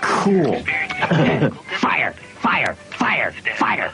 Cool. Fire, fire, fire, fire.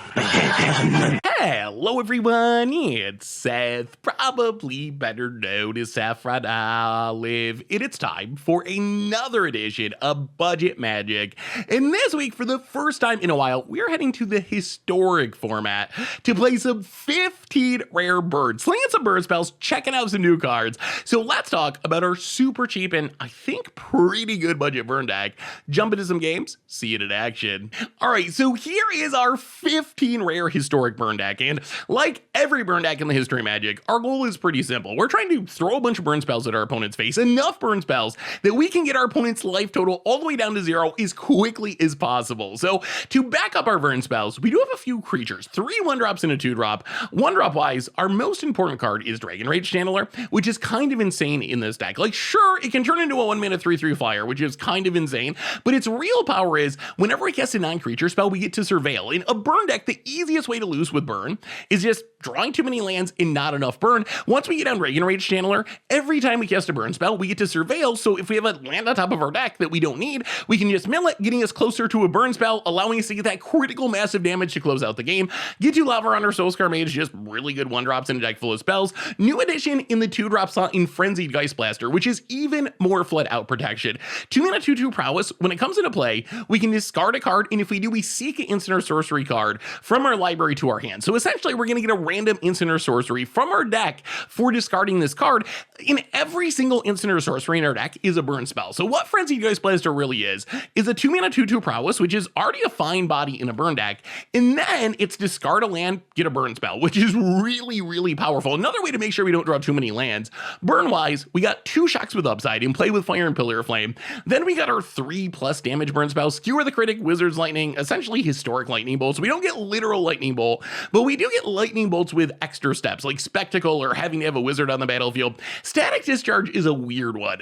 Hello everyone, it's Seth, probably better known as Saffron Olive, and it's time for another edition of Budget Magic. And this week, for the first time in a while, we're heading to the historic format to play some 15 rare birds, slinging some bird spells, checking out some new cards. So let's talk about our super cheap and I think pretty good budget burn deck. Jump into some games, see it in action. All right, so here is our 15 rare historic burn deck, and like every burn deck in the history of Magic, our goal is pretty simple. We're trying to throw a bunch of burn spells at our opponent's face, enough burn spells that we can get our opponent's life total all the way down to 0 as quickly as possible. So to back up our burn spells, we do have a few creatures, 3 1-drops and a 2-drop. 1-drop wise, our most important card is Dragon Rage Channeler, which is kind of insane in this deck. Like, sure, it can turn into a 1-mana 3/3 flyer, which is kind of insane, but its real power is whenever we cast a 9-creature spell, we get to surveil. In a burn deck, the easiest way to lose with burn is just drawing too many lands and not enough burn. Once we get on Dragon Rage Channeler, every time we cast a burn spell, we get to surveil. So if we have a land on top of our deck that we don't need, we can just mill it, getting us closer to a burn spell, allowing us to get that critical massive damage to close out the game. Get to Lava Runner, Soulscar Mage, just really good 1-drops in a deck full of spells. New addition in the 2-drop slot in Frenzied Geist Blaster, which is even more flat out protection. 2-mana 2/2 prowess. When it comes into play, we can discard a card, and if we do, we seek an instant or sorcery card from our library to our hand. So essentially, we're going to get a random instant or sorcery from our deck for discarding this card. In every single instant or sorcery in our deck is a burn spell. So what Frenzied Geist Blaster really is a 2-mana 2/2 prowess, which is already a fine body in a burn deck, and then it's discard a land, get a burn spell, which is really, really powerful. Another way to make sure we don't draw too many lands. Burn-wise, we got 2 Shocks with Upside and Play with Fire and Pillar of Flame. Then we got our 3+ damage burn spells, Skewer the Critic, Wizard's Lightning, essentially historic lightning bolts. We don't get literal lightning bolt, but we do get lightning bolts with extra steps like Spectacle or having to have a wizard on the battlefield. Static Discharge is a weird one.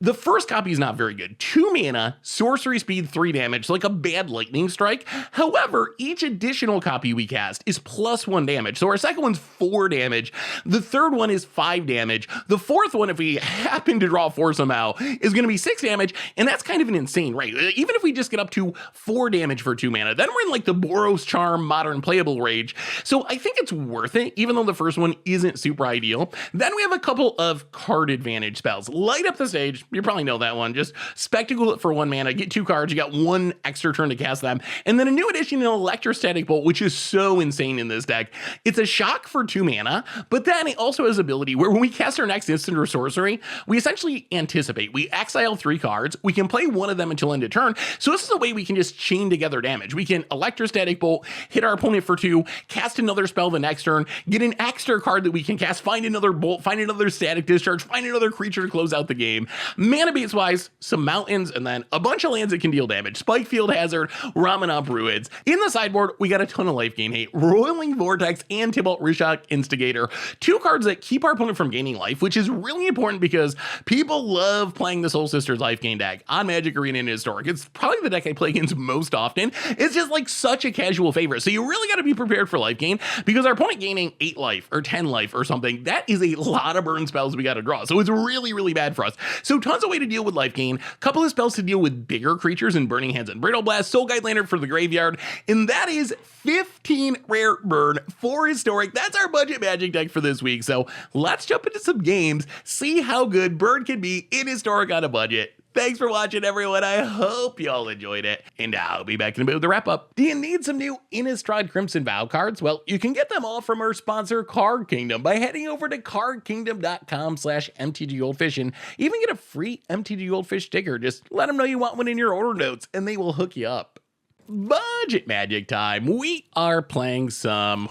The first copy is not very good. 2 mana, sorcery speed, 3 damage, like a bad lightning strike. However, each additional copy we cast is +1 damage. So our second one's 4 damage. The third one is 5 damage. The fourth one, if we happen to draw 4 somehow, is going to be 6 damage. And that's kind of an insane rate. Even if we just get up to 4 damage for 2 mana, then we're in like the Boros Charm modern playable range. So I think it's worth it, even though the first one isn't super ideal. Then we have a couple of card advantage spells. Light Up the Stage, you probably know that one. Just Spectacle it for 1 mana, get 2 cards, you got 1 extra turn to cast them. And then a new addition, an Electrostatic Bolt, which is so insane in this deck. It's a shock for 2 mana, but then it also has ability where when we cast our next instant or sorcery, we essentially anticipate. We exile 3 cards, we can play one of them until end of turn. So this is a way we can just chain together damage. We can Electrostatic Bolt, hit our opponent for 2, cast another spell the next turn, get an extra card that we can cast, find another bolt, find another Static Discharge, find another creature to close out the game. Mana base wise, some mountains, and then a bunch of lands that can deal damage. Spike Field Hazard, Ramanop Ruins. In the sideboard, we got a ton of life gain hate, Roiling Vortex, and Tibalt Rishok Instigator. 2 cards that keep our opponent from gaining life, which is really important because people love playing the Soul Sisters life gain deck on Magic Arena and Historic. It's probably the deck I play against most often. It's just like such a casual favorite. So you really got to be prepared for life gain because our opponent gaining 8 life or 10 life or something, that is a lot of burn spells we got to draw. So it's really, really bad for us. So tons of way to deal with life gain, couple of spells to deal with bigger creatures in Burning Hands and Brittle Blast, Soul Guide Lantern for the graveyard, and that is 15 rare burn for historic. That's our budget Magic deck for this week. So let's jump into some games, see how good burn can be in historic on a budget. Thanks for watching, everyone. I hope y'all enjoyed it, and I'll be back in a bit with the wrap up. Do you need some new Innistrad Crimson Vow cards? Well, you can get them all from our sponsor, Card Kingdom, by heading over to cardkingdom.com/MTGGoldfish and even get a free MTG Goldfish sticker. Just let them know you want one in your order notes, and they will hook you up. Budget Magic time. We are playing some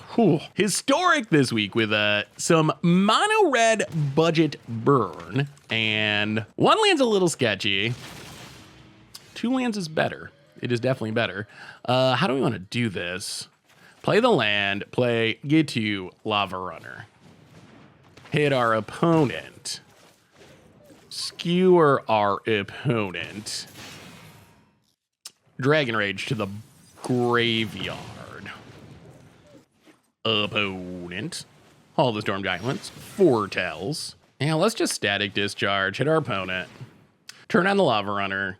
historic this week with some mono red budget burn, and 1 land's a little sketchy. 2 lands is better. It is definitely better. How do we want to do this? Play the land, get to Lava Runner, hit our opponent, skewer our opponent, Dragon Rage to the graveyard. Opponent. Hall of the Storm Giants. Foretells. Yeah, let's just Static Discharge. Hit our opponent. Turn on the Lava Runner.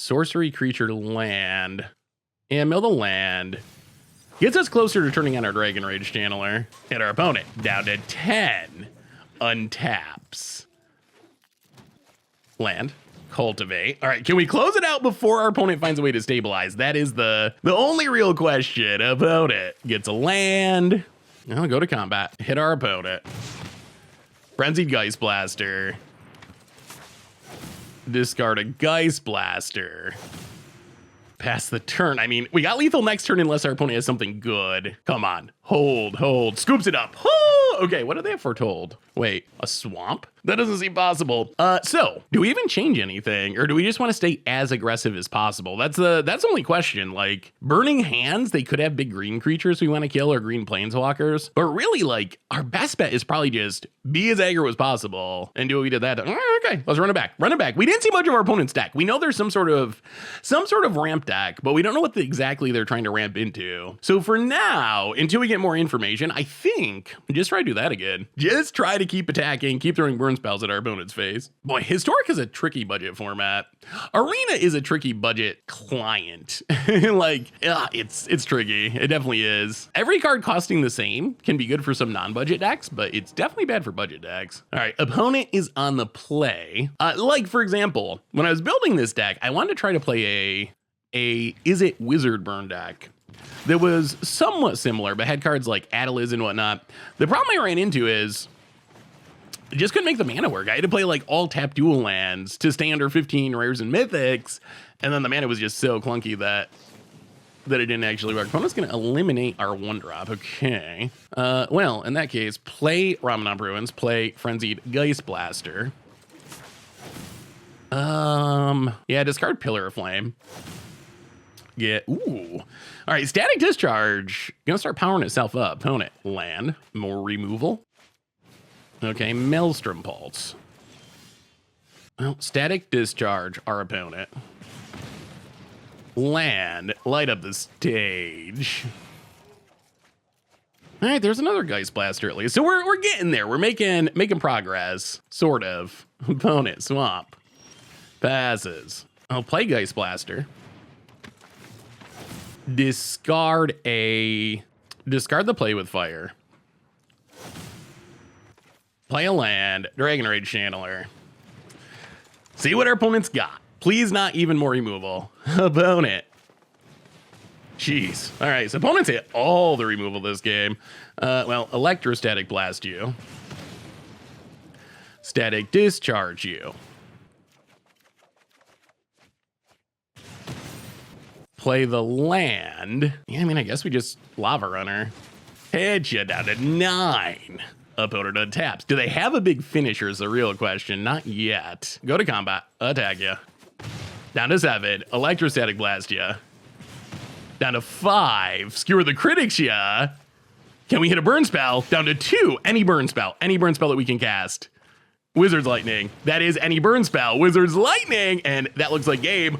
sorcery creature to land. And mill the land. Gets us closer to turning on our Dragon Rage Channeler. Hit our opponent. Down to 10. Untaps. Land. Cultivate. All right, can we close it out before our opponent finds a way to stabilize? That is the only real question. Opponent gets a land. I'll go to combat. Hit our opponent. Frenzied Geist Blaster. Discard a Geist Blaster. Pass the turn. I mean, we got lethal next turn unless our opponent has something good. Come on. Hold. Scoops it up. Okay, what do they have foretold? Wait, a swamp? That doesn't seem possible. So, do we even change anything? Or do we just want to stay as aggressive as possible? That's the only question. Like, Burning Hands, they could have big green creatures we want to kill or green planeswalkers. But really, like, our best bet is probably just be as aggro as possible and do what we did that time. Okay, let's run it back. We didn't see much of our opponent's deck. We know there's some sort of ramp deck, but we don't know what exactly they're trying to ramp into. So for now, until we get more information, I think just try to do that again. Just try to keep attacking, keep throwing burn spells at our opponent's face. Boy, Historic is a tricky budget format. Arena is a tricky budget client. It's tricky. It definitely is. Every card costing the same can be good for some non-budget decks, but it's definitely bad for budget decks. All right, opponent is on the play. Like for example, when I was building this deck, I wanted to try to play a Is It Wizard burn deck that was somewhat similar, but had cards like Ataliz and whatnot. The problem I ran into is I just couldn't make the mana work. I had to play like all tap dual lands to stay under 15 rares and mythics, and then the mana was just so clunky that it didn't actually work. Opponent's gonna eliminate our 1-drop. Okay. Well, in that case, play Ramadan Ruins, play Frenzied Geist Blaster. Yeah, discard Pillar of Flame. Yeah, ooh. All right, Static Discharge. Gonna start powering itself up. Opponent, land, more removal. Okay, Maelstrom Pulse. Well, Static Discharge, our opponent. Land, light up the stage. All right, there's another Geist Blaster at least. So we're getting there. We're making progress, sort of. Opponent, swamp. Passes. I'll play Geist Blaster. Discard the Play with Fire. Play a land, Dragon Rage Channeler. See what our opponent's got. Please not even more removal. Opponent. Jeez. All right, so opponents hit all the removal this game. Well, Electrostatic Blast you. Static Discharge you. Play the land. Yeah, I mean, I guess we just Lava Runner. Hit you down to 9. Opponent untaps. Do they have a big finisher is the real question. Not yet. Go to combat. Attack you. Down to 7. Electrostatic Blast you. Down to 5. Skewer the Critics ya. Can we hit a burn spell? Down to 2. Any burn spell. Any burn spell that we can cast. Wizard's Lightning. That is any burn spell. Wizard's Lightning. And that looks like game.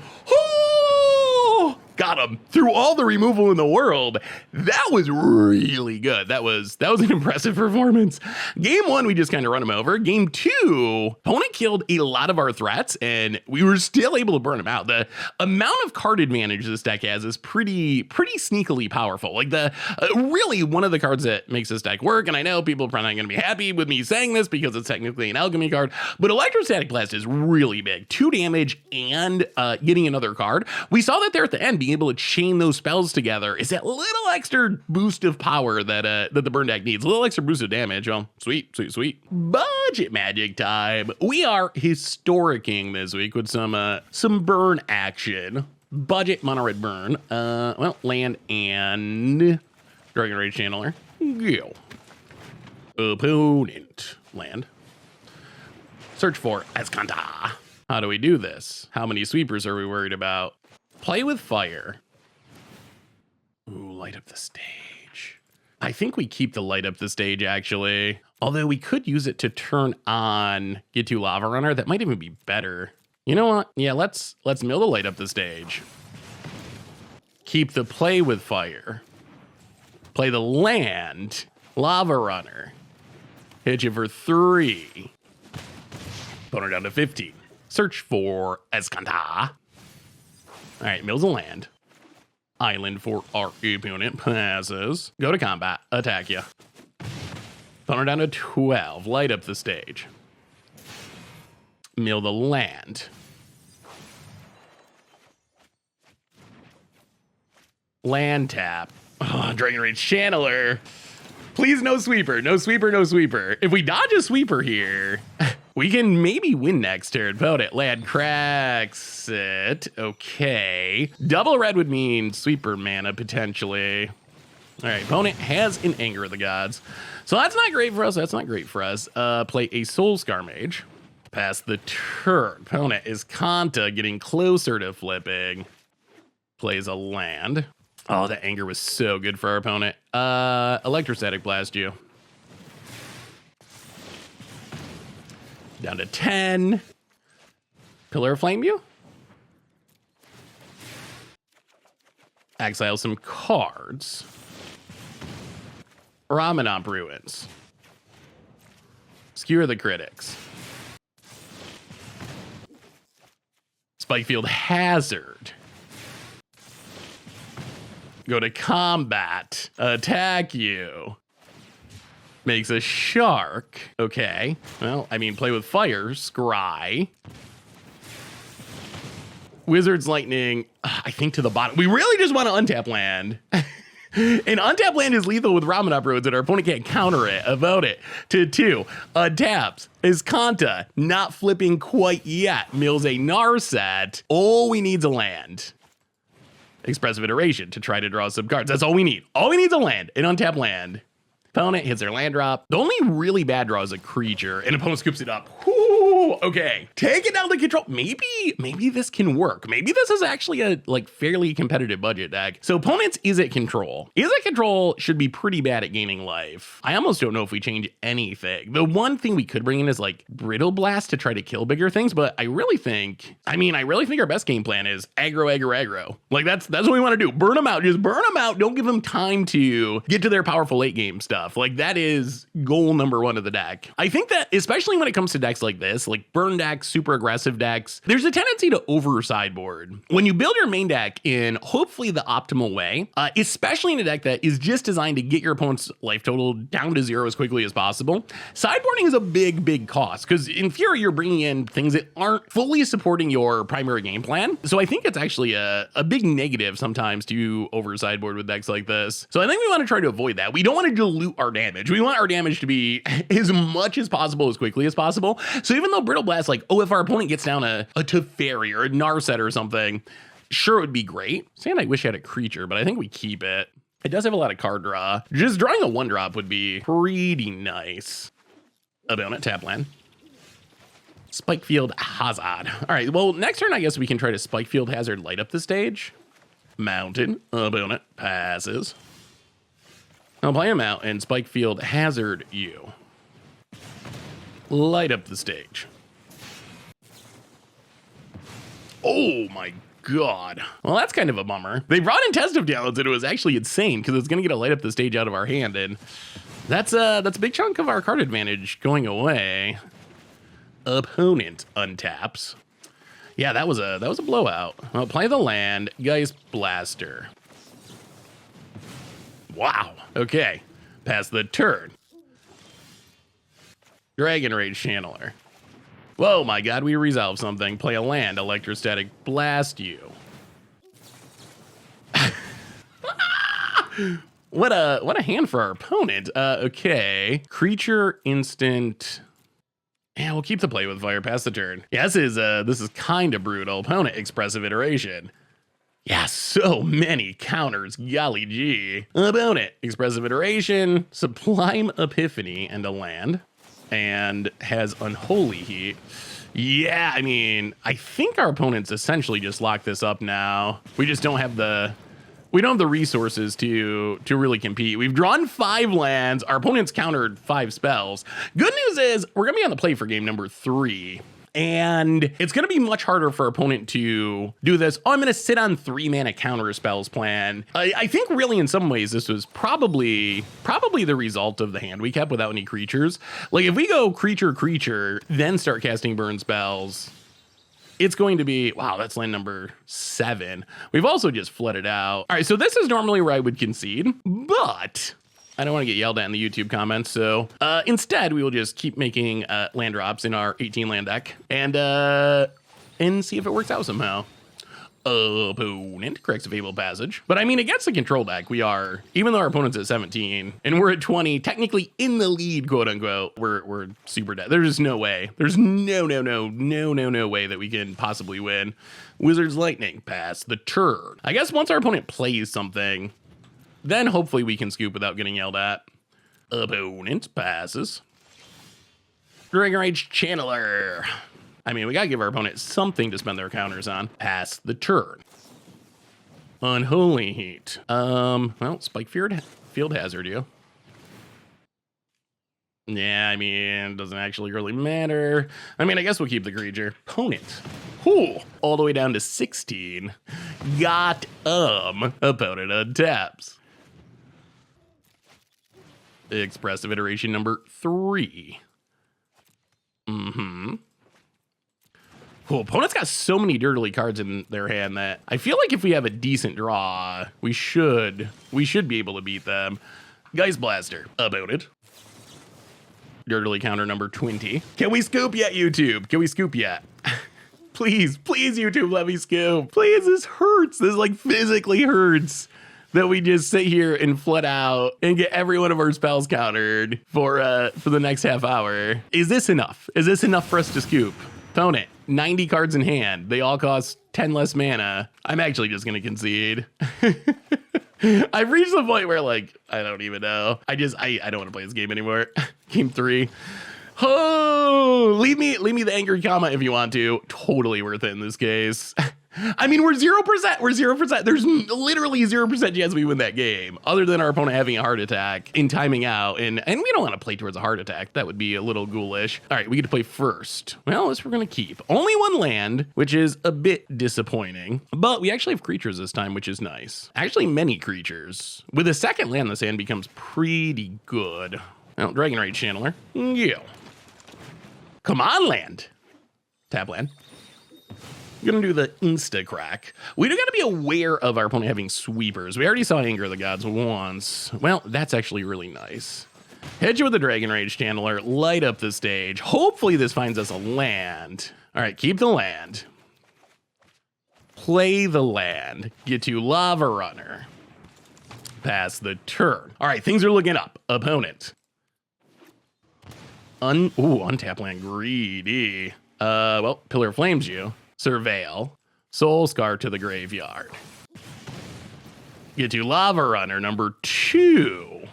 Got him through all the removal in the world. That was really good. That was an impressive performance. Game 1, we just kind of run him over. Game 2, opponent killed a lot of our threats, and we were still able to burn him out. The amount of card advantage this deck has is pretty sneakily powerful. Like really one of the cards that makes this deck work. And I know people are probably not going to be happy with me saying this because it's technically an alchemy card, but Electrostatic Blast is really big. 2 damage and getting another card. We saw that there at the end. Being able to chain those spells together is that little extra boost of power that the burn deck needs. A little extra boost of damage. Oh, sweet. Budget Magic time. We are historicing this week with some burn action. Budget mono red burn. Well, land and Dragon Rage Channeler. Go. Opponent. Land. Search for Escanta. How do we do this? How many sweepers are we worried about? Play with Fire. Ooh, light up the stage. I think we keep the light up the stage, actually. Although we could use it to turn on Get to Lava Runner. That might even be better. You know what? Yeah, let's mill the light up the stage. Keep the Play with Fire. Play the land. Lava Runner. Hit you for 3. Opponent down to 15. Search for Escanta. All right, mills a land. Island for our opponent. Passes. Go to combat. Attack you. Opponent down to 12. Light up the stage. Mill the land. Land tap. Oh, Dragon Rage Channeler. Please no sweeper. No sweeper, no sweeper. If we dodge a sweeper here, we can maybe win next turn. Opponent land cracks it. Okay. Double red would mean sweeper mana potentially. All right, opponent has an Anger of the Gods. So that's not great for us. That's not great for us. Play a Soul Scar Mage. Pass the turn. Opponent is Kanta getting closer to flipping. Plays a land. Oh, that Anger was so good for our opponent. Electrostatic Blast you. Down to 10. Pillar of Flame you. Exile some cards. Ramenop Ruins. Skewer the Critics. Spikefield Hazard. Go to combat. Attack you. Makes a shark. Okay. Well, I mean, play with fire. Scry. Wizard's Lightning. I think to the bottom. We really just want to untap land. And untap land is lethal with Ramenop Ruins, and our opponent can't counter it. About it to 2. Untaps is Kanta. Not flipping quite yet. Mills a Narset. All we need's a land. Expressive Iteration to try to draw some cards. That's all we need. All we need is a land, an untapped land. Opponent hits their land drop. The only really bad draw is a creature, and opponent scoops it up. Whoo, okay, take it down to control. Maybe this can work. Maybe this is actually a fairly competitive budget deck. So opponents is at control. Is at control should be pretty bad at gaining life. I almost don't know if we change anything. The one thing we could bring in is Brittle Blast to try to kill bigger things, but I really think our best game plan is aggro, aggro, aggro. That's what we want to do. Burn them out. Just burn them out. Don't give them time to get to their powerful late game stuff. That is goal number 1 of the deck. I think that especially when it comes to decks like this, burn decks, super aggressive decks, there's a tendency to over sideboard. When you build your main deck in hopefully the optimal way, especially in a deck that is just designed to get your opponent's life total down to 0 as quickly as possible, sideboarding is a big cost because in theory you're bringing in things that aren't fully supporting your primary game plan. So I think it's actually a big negative sometimes to over sideboard with decks like this. So I think we want to try to avoid that. We don't want to dilute our damage. We want our damage to be as much as possible as quickly as possible. So even though Brittle Blast, if our opponent gets down a Teferi or a Narset or something, sure, it would be great. Saying I wish I had a creature, but I think we keep it. It does have a lot of card draw. Just drawing a 1-drop would be pretty nice. Opponent, tap land. Spikefield Hazard. All right, well, next turn, I guess we can try to Spikefield Hazard light up the stage. Mountain. Opponent passes. I'll play him out and Spikefield Hazard you. Light up the stage. Oh my god. Well, that's kind of a bummer. They brought in Test of Talents and it was actually insane because it's going to get a light up the stage out of our hand, and that's a big chunk of our card advantage going away. Opponent untaps. Yeah, that was a blowout. I'll play the land. Geist Blaster. Wow. Okay. Pass the turn. Dragon Rage Channeler. Whoa, my god, we resolve something. Play a land. Electrostatic Blast you. What a hand for our opponent. Okay. Creature instant. Yeah, we'll keep the play with fire. Pass the turn. Yeah, this is kind of brutal. Opponent expressive iteration. Yeah, so many counters. Golly gee. Opponent expressive iteration, Sublime Epiphany, and a land. And has Unholy Heat. Yeah, I mean, I think our opponents essentially just locked this up now. We just don't have the resources to really compete. We've drawn 5 lands. Our opponent's countered 5 spells. Good news is we're gonna be on the play for game number 3. And it's going to be much harder for our opponent to do this. Oh, I'm going to sit on 3 mana counter spells plan. I think really in some ways this was probably the result of the hand we kept without any creatures. If we go creature, then start casting burn spells, It's going to be, wow, that's land number 7. We've also just flooded out. All right, so this is normally where I would concede, but I don't want to get yelled at in the YouTube comments. So instead, we will just keep making land drops in our 18 land deck and see if it works out somehow. Opponent corrects a Fabled Passage. But I mean, against the control deck, we are, even though our opponent's at 17 and we're at 20, technically in the lead, quote unquote, we're super dead. There's no way. There's no way that we can possibly win. Wizard's Lightning, pass the turn. I guess once our opponent plays something, then hopefully we can scoop without getting yelled at. Opponent passes. Dragon Rage Channeler. I mean, we gotta give our opponent something to spend their counters on. Pass the turn. Unholy Heat. Well, Spike Field Hazard you. Yeah, I mean, doesn't actually really matter. I mean, I guess we'll keep the creature. Opponent. Ooh, all the way down to 16. Got opponent untaps. Expressive iteration number 3. Cool. Opponent's got so many dirtily cards in their hand that I feel like if we have a decent draw, we should be able to beat them. Geist Blaster, opponent. Dirtily counter number 20. Can we scoop yet, YouTube? Can we scoop yet? Please, YouTube, let me scoop. Please, this hurts. This like physically hurts that we just sit here and flood out and get every one of our spells countered for the next half hour. Is this enough? Is this enough for us to scoop? Opponent, 90 cards in hand. They all cost 10 less mana. I'm actually just gonna concede. I've reached the point where like, I don't even know. I don't want to play this game anymore. Game 3. Oh, leave me the angry comment if you want to. Totally worth it in this case. I mean, we're 0%. We're 0%. There's literally 0% chance we win that game, other than our opponent having a heart attack and timing out. And we don't want to play towards a heart attack. That would be a little ghoulish. All right, we get to play first. Well, this we're going to keep. Only 1 land, which is a bit disappointing. But we actually have creatures this time, which is nice. Actually, many creatures. With a second land, this hand becomes pretty good. Well, Dragon Rage Channeler. Yeah. Come on, land. Tap land. We're gonna do the insta crack. We do gotta be aware of our opponent having sweepers. We already saw Anger of the Gods once. Well, that's actually really nice. Hit you with the Dragon Rage Channeler, light up the stage. Hopefully this finds us a land. All right, keep the land. Play the land. Get to Lava Runner. Pass the turn. All right, things are looking up. Opponent. Untap land, greedy. Well, Pillar Flames you. Surveil, Soul Scar to the graveyard. Get to Lava Runner number 2.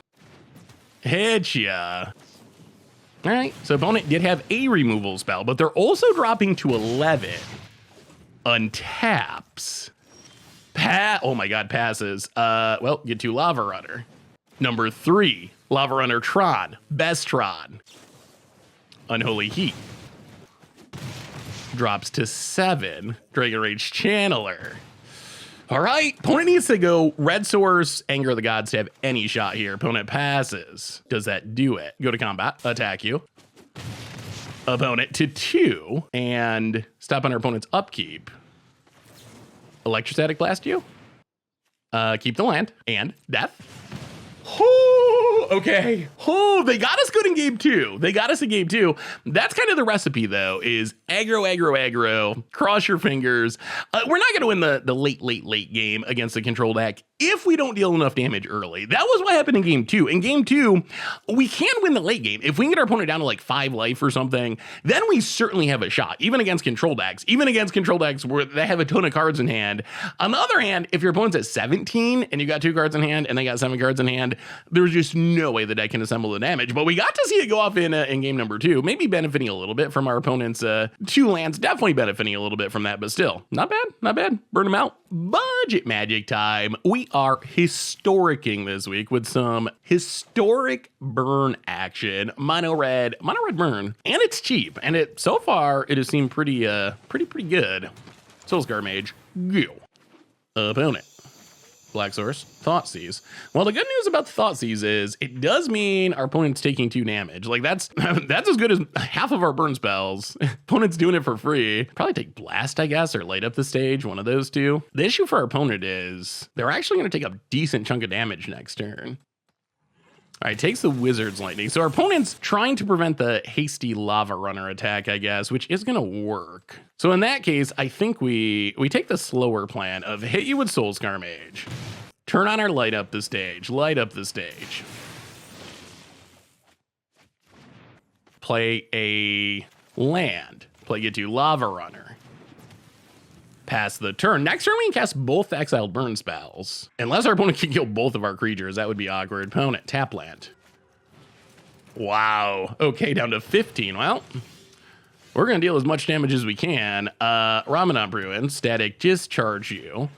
Hit ya. All right, so opponent did have a removal spell, but they're also dropping to 11. Untaps. Oh my god, passes. Well, get to Lava Runner. Number 3, Lava Runner Tron, best Tron. Unholy Heat. Drops to 7. Dragon Rage Channeler. All right, opponent needs to go Red Source, Anger of the Gods to have any shot here. Opponent passes. Does that do it? Go to combat, attack you. Opponent to 2, and stop on our opponent's upkeep. Electrostatic Blast you. Keep the land, and death. Okay. They got us good in game 2. They got us in game 2. That's kind of the recipe, though, is aggro, cross your fingers. We're not going to win the late game against the control deck if we don't deal enough damage early. That was what happened in game 2. In game 2, we can win the late game. If we can get our opponent down to like 5 life or something, then we certainly have a shot, even against control decks. Even against control decks where they have a ton of cards in hand. On the other hand, if your opponent's at 17 and you got 2 cards in hand and they got 7 cards in hand, there's just no way the deck can assemble the damage. But we got to see it go off in game number 2, maybe benefiting a little bit from our opponent's 2 lands, definitely benefiting a little bit from that, but still, not bad. Burn them out. Budget Magic time. We are historicing this week with some historic burn action. Mono red burn, and it's cheap. And so far it has seemed pretty good. Soulscar Mage, go. Opponent. Black Source, Thoughtseize. Well, the good news about the Thoughtseize is it does mean our opponent's taking 2 damage. Like that's as good as half of our burn spells. Opponent's doing it for free. Probably take Blast, I guess, or Light Up the Stage, one of those two. The issue for our opponent is they're actually going to take a decent chunk of damage next turn. All right, takes the Wizard's Lightning. So our opponent's trying to prevent the hasty Lava Runner attack, I guess, which is going to work. So in that case, I think we take the slower plan of hit you with Soulscar Mage. Turn on our Light Up the Stage. Light Up the Stage. Play a land. Play you 2 Lava Runner. Pass the turn. Next turn, we can cast both exiled burn spells. Unless our opponent can kill both of our creatures, that would be awkward. Opponent, tap land. Wow. Okay, down to 15. Well, we're going to deal as much damage as we can. Ramadan Bruin, static discharge you.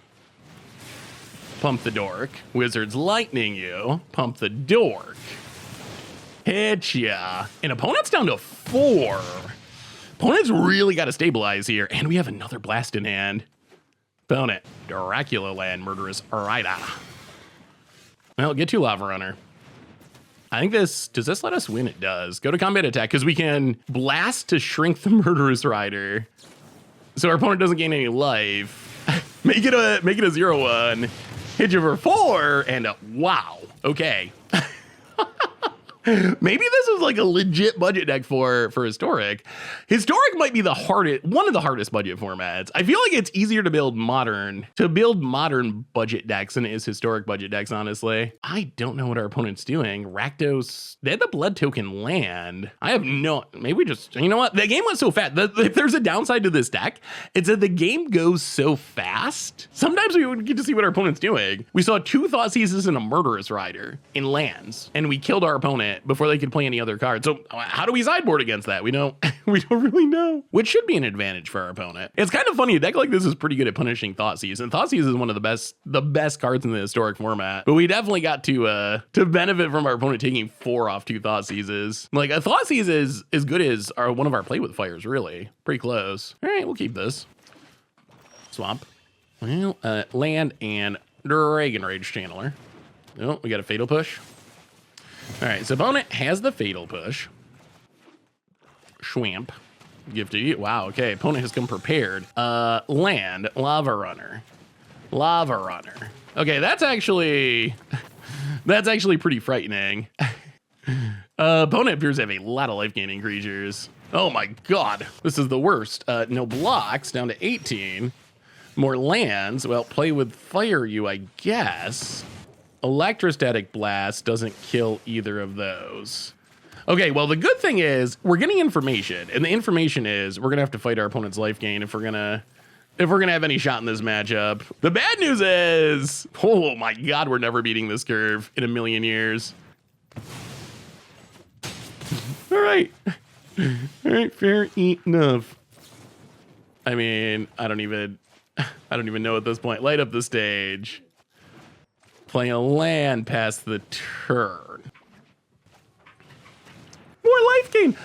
Pump the dork. Wizard's Lightning you. Pump the dork. Hit ya. And opponent's down to 4. Opponent's really got to stabilize here, and we have another blast in hand. Opponent, Dracula Land, Murderous Rider. Well, get 2 Lava Runner. I think does this let us win? It does. Go to combat attack, because we can blast to shrink the Murderous Rider. So our opponent doesn't gain any life. make it a 0/1. Hit you for 4, and wow. Okay. Maybe this is like a legit budget deck for Historic. Historic might be one of the hardest budget formats. I feel like it's easier to build modern budget decks than it is Historic budget decks, honestly. I don't know what our opponent's doing. Rakdos, they had the blood token land. I have maybe just, you know what? The game went so fast. If there's a downside to this deck, it's that the game goes so fast. Sometimes we would get to see what our opponent's doing. We saw 2 Thoughtseizes and a Murderous Rider in lands, and we killed our opponent before they could play any other cards. So how do we sideboard against that? We don't really know. Which should be an advantage for our opponent. It's kind of funny. A deck like this is pretty good at punishing Thoughtseize, and Thoughtseize is one of the best cards in the Historic format. But we definitely got to benefit from our opponent taking 4 off 2 Thoughtseizes. Like a Thoughtseize is as good as one of our Play with Fires, really. Pretty close. All right, we'll keep this. Swamp. Well, land and Dragon Rage Channeler. Oh, we got a Fatal Push. All right, so opponent has the Fatal Push. Schwamp. Gifted. Wow, okay. Opponent has come prepared. Land. Lava Runner. Lava Runner. Okay, that's actually pretty frightening. Opponent appears to have a lot of life-gaining creatures. Oh my god. This is the worst. No blocks, down to 18. More lands. Well, play with fire you, I guess. Electrostatic Blast doesn't kill either of those. Okay, well, the good thing is we're getting information, and the information is we're gonna have to fight our opponent's life gain if we're gonna have any shot in this matchup. The bad news is, oh my god, we're never beating this curve in a million years. All right, fair enough. I mean, I don't even know at this point. Light up the stage. Play a land past the turn. More life gain.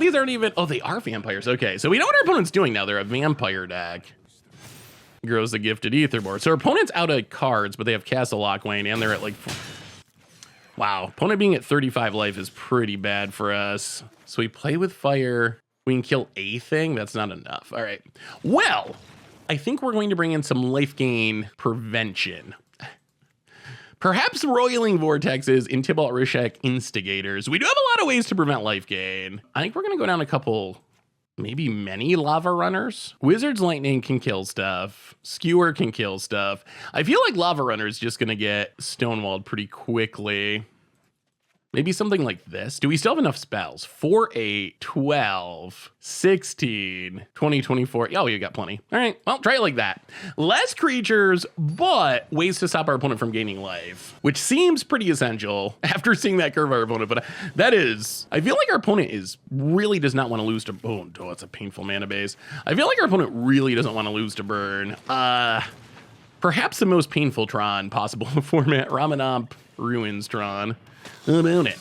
These aren't even. Oh, they are vampires. Okay, so we know what our opponent's doing now. They're a vampire deck. Grows the Gifted Etherboard. So our opponent's out of cards, but they have Castle Lockwayne, and they're at like. Wow, opponent being at 35 life is pretty bad for us. So we play with fire. We can kill a thing. That's not enough. All right. Well, I think we're going to bring in some life gain prevention. Perhaps Roiling Vortexes and Tibalt Rishek Instigators. We do have a lot of ways to prevent life gain. I think we're going to go down a couple, maybe many Lava Runners. Wizard's Lightning can kill stuff. Skewer can kill stuff. I feel like Lava Runner is just going to get stonewalled pretty quickly. Maybe something like this. Do we still have enough spells? 4, 8, 12, 16, 20, 24. Oh, you got plenty. All right, well, try it like that. Less creatures, but ways to stop our opponent from gaining life, which seems pretty essential after seeing that curve of our opponent. But that is, I feel like our opponent really does not want to lose to, oh, it's a painful mana base. I feel like our opponent really doesn't want to lose to burn. Perhaps the most painful Tron possible in the format, Ramanamp Ruins Tron. How about it?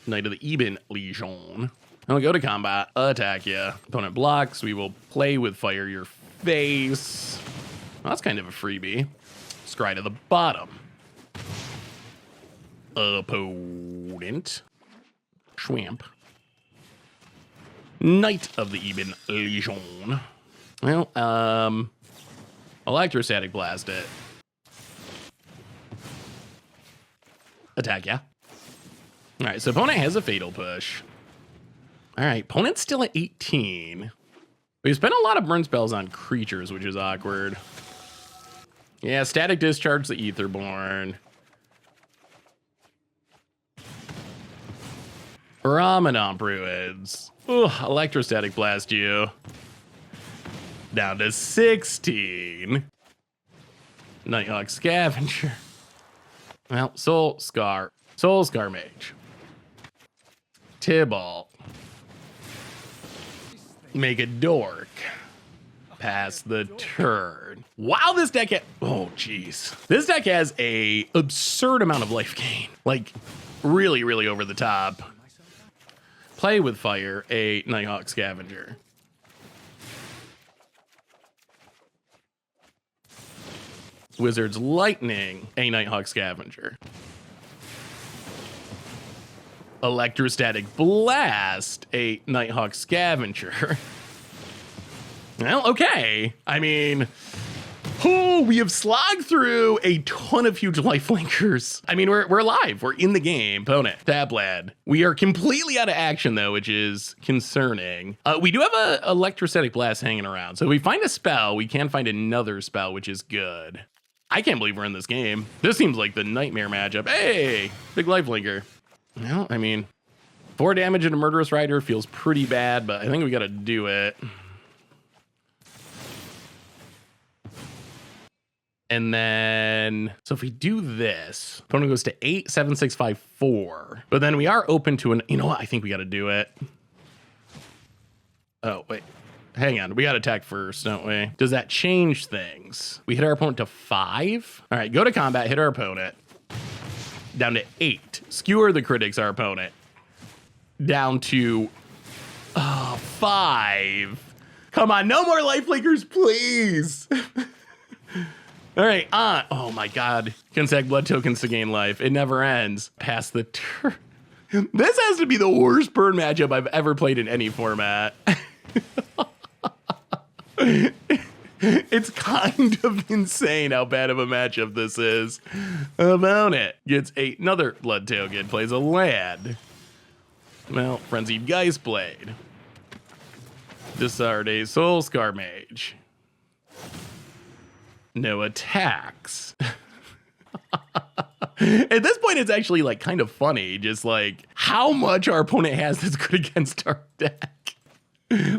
Knight of the Eben Legion. I'll go to combat, attack you. Opponent blocks, we will play with fire your face. Well, that's kind of a freebie. Scry to the bottom. Opponent. Schwamp. Knight of the Eben Legion. Well, Electrostatic Blast it. Attack, yeah. All right, so opponent has a Fatal Push. All right, opponent's still at 18. We spent a lot of burn spells on creatures, which is awkward. Yeah, Static Discharge the Aetherborn. Ramanomp Ruins. Ugh, Electrostatic Blast you. Down to 16. Nighthawk Scavenger. Well, Soul Scar Mage. Tibalt. Make a dork. Pass the turn. Wow, this deck oh jeez. This deck has a absurd amount of life gain. Like really, really over the top. Play with fire, a Nighthawk Scavenger. Wizard's Lightning, a Nighthawk Scavenger. Electrostatic Blast, a Nighthawk Scavenger. Well, okay. I mean, we have slogged through a ton of huge lifelinkers. I mean, we're alive. We're in the game. Opponent, tap land. We are completely out of action, though, which is concerning. We do have a Electrostatic Blast hanging around. So if we find a spell, we can find another spell, which is good. I can't believe we're in this game. This seems like the nightmare matchup. Hey, big lifelinker. Well, I mean, 4 damage and a Murderous Rider feels pretty bad, but I think we got to do it. And then, so if we do this, opponent goes to 8, 7, 6, 5, 4. But then we are open to an, you know what? I think we got to do it. Oh, wait. Hang on. We got to attack first, don't we? Does that change things? We hit our opponent to 5. All right, go to combat, hit our opponent. Down to 8. Skewer the critics, our opponent. Down to 5. Come on, no more lifelinkers, please. All right, oh my God. Can sack blood tokens to gain life. It never ends. Pass the turn. This has to be the worst burn matchup I've ever played in any format. It's kind of insane how bad of a matchup this is. Opponent gets another Blood Token, plays a land. Well, Frenzied Geistblade. Discard a Soul Scar Mage. No attacks. At this point, it's actually like kind of funny, just like how much our opponent has that's good against our deck.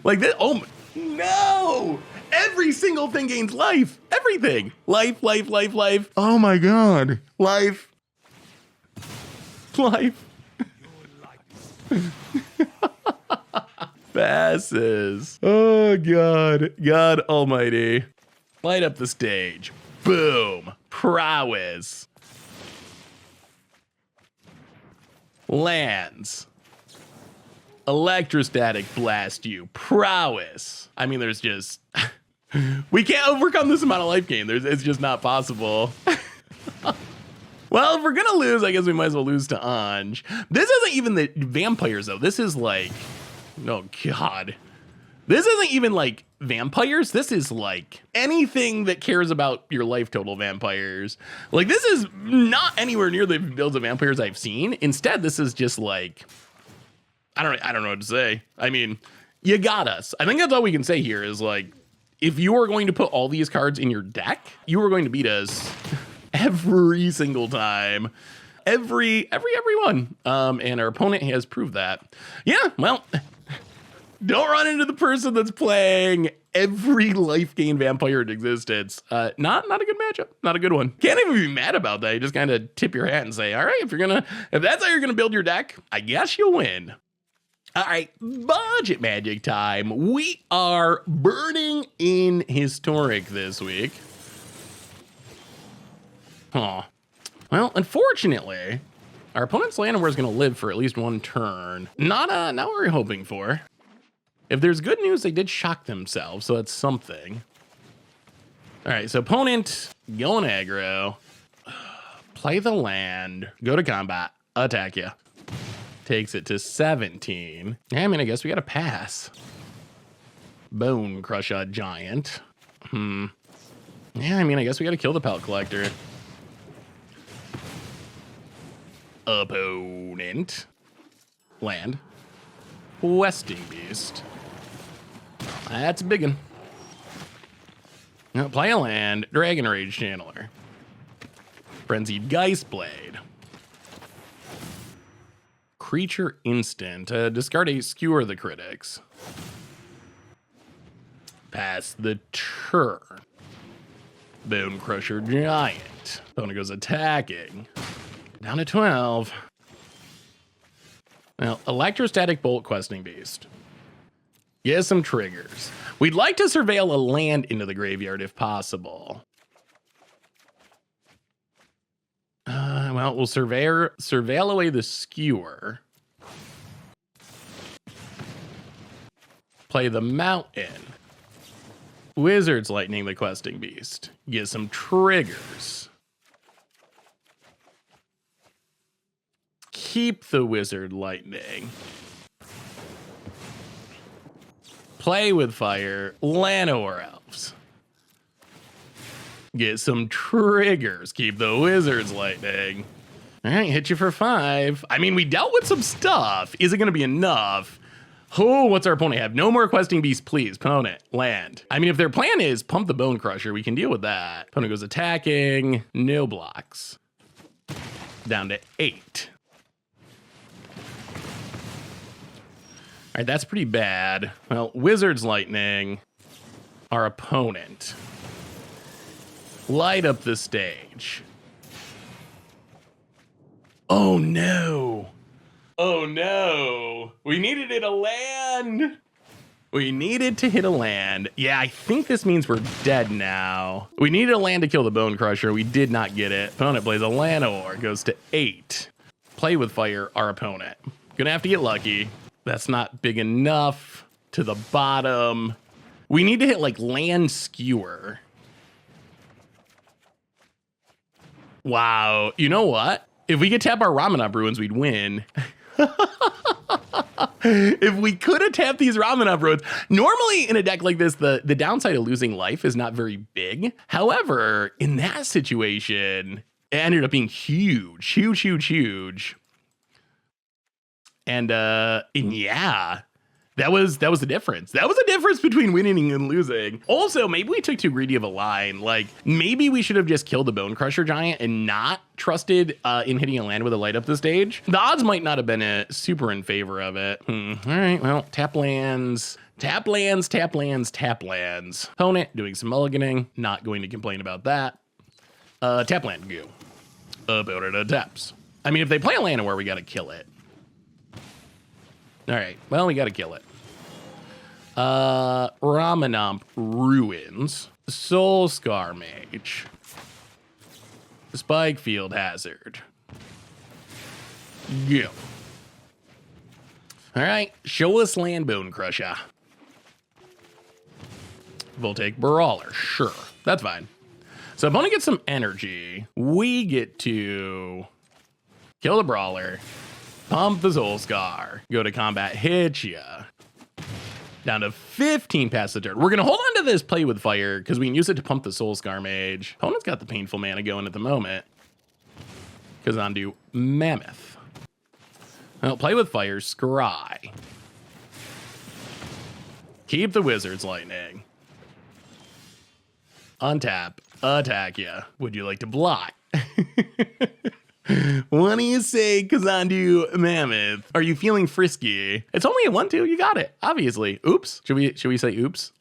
Like this, oh no! Every single thing gains life. Everything. Life, life, life, life. Oh my God. Life. Life. Passes. Oh God. God almighty. Light up the stage. Boom. Prowess. Lands. Electrostatic Blast you. Prowess. I mean, there's just... we can't overcome this amount of life gain. It's just not possible. Well, if we're gonna lose, I guess we might as well lose to Anj. This isn't even the vampires, though. This is like... oh, God. This isn't even like vampires. This is like anything that cares about your life total vampires. Like, this is not anywhere near the builds of vampires I've seen. Instead, this is just like... I don't know what to say. I mean, you got us. I think that's all we can say here is like, if you are going to put all these cards in your deck, you are going to beat us every single time. Everyone. And our opponent has proved that. Yeah, well, don't run into the person that's playing every life gain vampire in existence. Not a good matchup. Not a good one. Can't even be mad about that. You just kind of tip your hat and say, all right, if that's how you're gonna build your deck, I guess you'll win. All right, budget magic time. We are burning in historic this week. Huh. Well, unfortunately, our opponent's Llanowar is going to live for at least one turn. Not what we're hoping for. If there's good news, they did shock themselves, so that's something. All right, so opponent going aggro. Play the land, go to combat, attack you. Takes it to 17. Yeah, I mean, I guess we got to pass. Bone Crusher Giant. Yeah, I mean, I guess we got to kill the Pelt Collector. Opponent. Land. Questing Beast. That's a big one. Now, play a land. Dragon Rage Channeler. Frenzied Geistblade. Creature instant. Discard a Skewer the Critics. Pass the turn. Bone Crusher Giant. Opponent goes attacking. Down to 12. Now, Electrostatic Bolt Questing Beast. Get some triggers. We'd like to surveil a land into the graveyard if possible. Well, we'll surveil away the Skewer. Play the Mountain. Wizard's Lightning the Questing Beast. Get some triggers. Keep the Wizard Lightning. Play with fire. Llanowar Elves. Get some triggers. Keep the Wizard's Lightning. All right, hit you for 5. I mean, we dealt with some stuff. Is it going to be enough? Oh, what's our opponent have? No more Questing Beast, please. Opponent, land. I mean, if their plan is pump the Bone Crusher, we can deal with that. Opponent goes attacking. No blocks. Down to 8. All right, that's pretty bad. Well, Wizard's Lightning, our opponent. Light up the stage. Oh no. Oh no. We needed it a land. We needed to hit a land. Yeah, I think this means we're dead now. We needed a land to kill the Bone Crusher. We did not get it. Opponent plays a Llanowar, goes to 8. Play with fire, our opponent. Gonna have to get lucky. That's not big enough. To the bottom. We need to hit like land Skewer. Wow. You know what? If we could tap our Ramanov Ruins, we'd win. If we could have tapped these Ramanov Ruins. Normally in a deck like this, the downside of losing life is not very big. However, in that situation, it ended up being huge. Huge, huge, huge. And yeah, that was the difference. That was the difference between winning and losing. Also, maybe we took too greedy of a line. Like, maybe we should have just killed the Bone Crusher Giant and not trusted in hitting a land with a light up the stage. The odds might not have been super in favor of it. All right, well, tap lands. Tap lands, tap lands, tap lands. Opponent doing some mulliganing. Not going to complain about that. Tap land, go. Opponent taps. I mean, if they play a Llanowar, we got to kill it. All right, well, we got to kill it. Ramanov Ruins, Soul Scar Mage, Spike Field Hazard. Go. All right, show us land Bone Crusher. Voltaic Brawler, sure, that's fine. So opponent gets some energy. We get to kill the Brawler, pump the Soul Scar, go to combat, hit ya. Down to 15 past the turn. We're going to hold on to this play with fire because we can use it to pump the Soul Scar Mage. Opponent's got the painful mana going at the moment. Because on to Mammoth. Well, play with fire, Scry. Keep the Wizard's Lightning. Untap, attack ya. Would you like to block? What do you say, Kazandu Mammoth? Are you feeling frisky? It's only a 1-2. You got it, obviously. Oops. Should we say oops?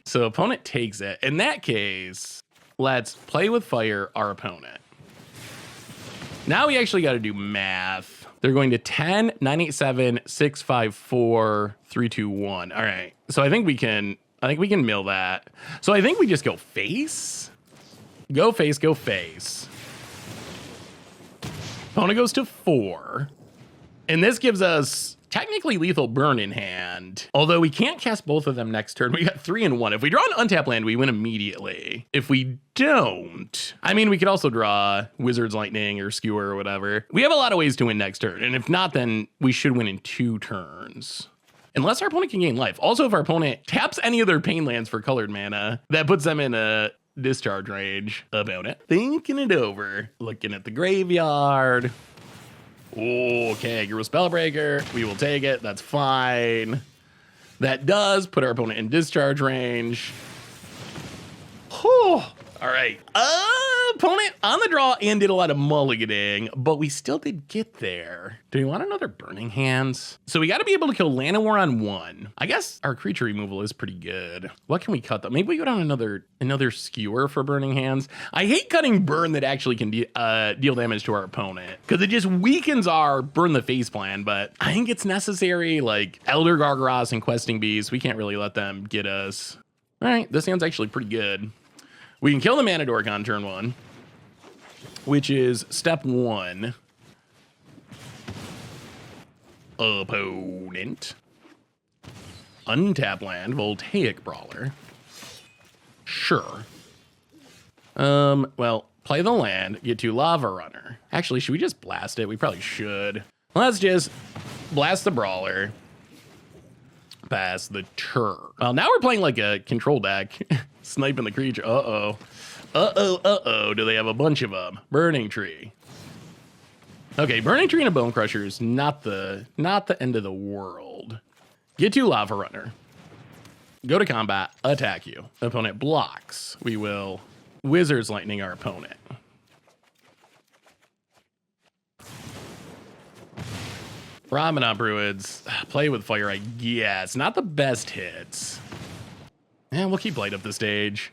So opponent takes it. In that case, let's play with fire, our opponent. Now we actually got to do math. They're going to 10, 9, 8, 7, 6, 5, 4, 3, 2, 1. All right. So I think we can mill that. So I think we just go face. Go face, go face. Opponent goes to 4. And this gives us technically lethal burn in hand. Although we can't cast both of them next turn. We got 3 and 1. If we draw an untapped land, we win immediately. If we don't, I mean, we could also draw Wizard's Lightning or Skewer or whatever. We have a lot of ways to win next turn. And if not, then we should win in 2 turns. Unless our opponent can gain life. Also, if our opponent taps any of their pain lands for colored mana, that puts them in a discharge range. Opponent thinking it over. Looking at the graveyard. Okay, Guru Spellbreaker. We will take it. That's fine. That does put our opponent in discharge range. Whew. All right. Opponent on the draw and did a lot of mulliganing, but we still did get there. Do we want another Burning Hands? So we got to be able to kill Land of War on 1. I guess our creature removal is pretty good. What can we cut though? Maybe we go down another Skewer for Burning Hands. I hate cutting burn that actually can deal damage to our opponent because it just weakens our burn the face plan, but I think it's necessary. Like Elder Gargaros and Questing Beast, we can't really let them get us. All right, this hand's actually pretty good. We can kill the Mana Dork on turn 1, which is step 1. Opponent. Untap land, Voltaic Brawler. Sure. Well, play the land, get to Lava Runner. Actually, should we just blast it? We probably should. Let's just blast the Brawler. Pass the turn. Well, now we're playing like a control deck. Sniping the creature. Uh-oh. Uh-oh. Do they have a bunch of them? Burning Tree. Okay, Burning Tree and a Bone Crusher is not the end of the world. Get to Lava Runner. Go to combat. Attack you. Opponent blocks. We will Wizard's Lightning our opponent. Ramadan Druids. Play with fire, I guess. Not the best hits. Yeah, we'll keep light up the stage.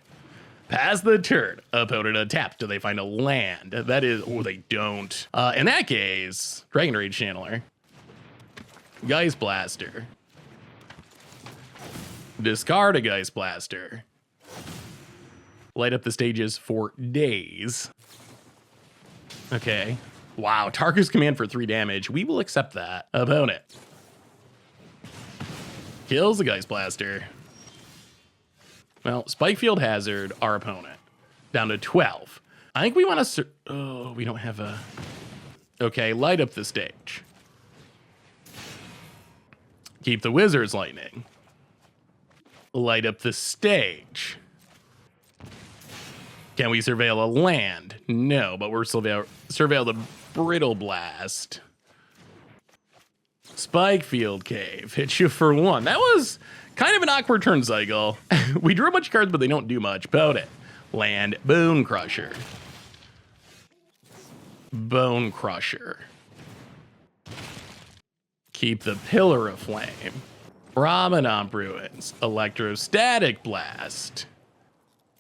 Pass the turn. Opponent untapped. Do they find a land? That is, oh, they don't. In that case, Dragon Rage Channeler. Geist Blaster. Discard a Geist Blaster. Light up the stages for days. Okay. Wow, Tarkus command for 3 damage. We will accept that. Opponent. Kills the Geist Blaster. Well, Spikefield Hazard, our opponent. Down to 12. I think we want to... Oh, we don't have a... Okay, light up the stage. Keep the Wizard's Lightning. Light up the stage. Can we surveil a land? No, but we're surveil the Brittle Blast. Spikefield Cave. Hit you for 1. That was kind of an awkward turn cycle. We drew a bunch of cards, but they don't do much. About it. Land. Bone Crusher. Bone Crusher. Keep the Pillar of Flame. Ramadan Ruins. Electrostatic Blast.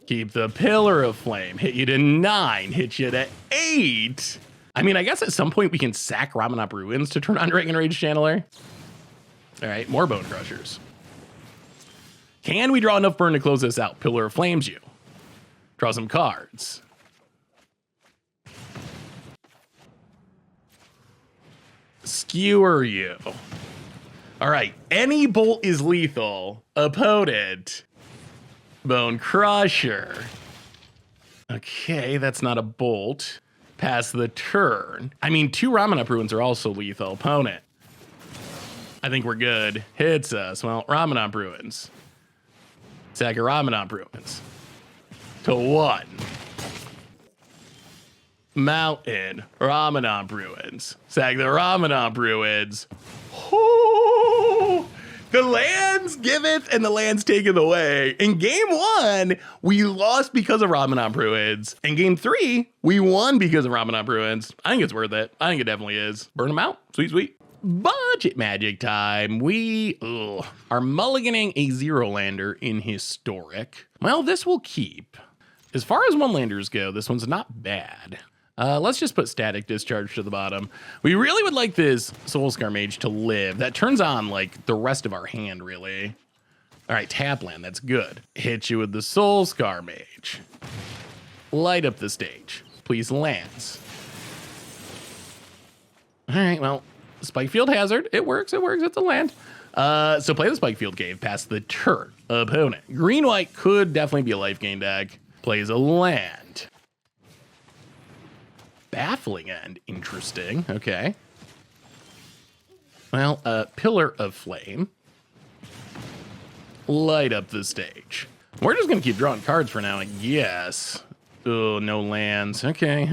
Keep the Pillar of Flame. Hit you to 9. Hit you to 8. I mean, I guess at some point we can sack Ramadan Ruins to turn on Dragon Rage Channeler. All right, more Bone Crushers. Can we draw enough burn to close this out? Pillar of Flames you. Draw some cards. Skewer you. All right, any bolt is lethal. Opponent. Bone Crusher. Okay, that's not a bolt. Pass the turn. I mean, 2 Ramadan Ruins are also lethal. Opponent. I think we're good. Hits us. Well, Ramadan Ruins. Sack a Ramadan Ruins. To 1. Mountain. Ramadan Ruins. Sack the Ramadan Ruins. Oh, the lands giveth and the lands taketh away. In game 1, we lost because of Ramadan Ruins. In game 3, we won because of Ramadan Ruins. I think it's worth it. I think it definitely is. Burn them out. Sweet, sweet. Budget Magic time. We are mulliganing a 0-lander in Historic. Well, this will keep. As far as 1-landers go, this one's not bad. Let's just put Static Discharge to the bottom. We really would like this Soulscar Mage to live. That turns on, like, the rest of our hand, really. All right, tap land. That's good. Hit you with the Soulscar Mage. Light up the stage. Please, lands. All right, well, Spikefield Hazard. It works. It's a land. So play the Spikefield Cave past the turn. Opponent. Green-white could definitely be a life gain deck. Plays a land. Baffling End. Interesting. Okay. Well, Pillar of Flame. Light up the stage. We're just going to keep drawing cards for now, I guess. Oh, no lands. Okay.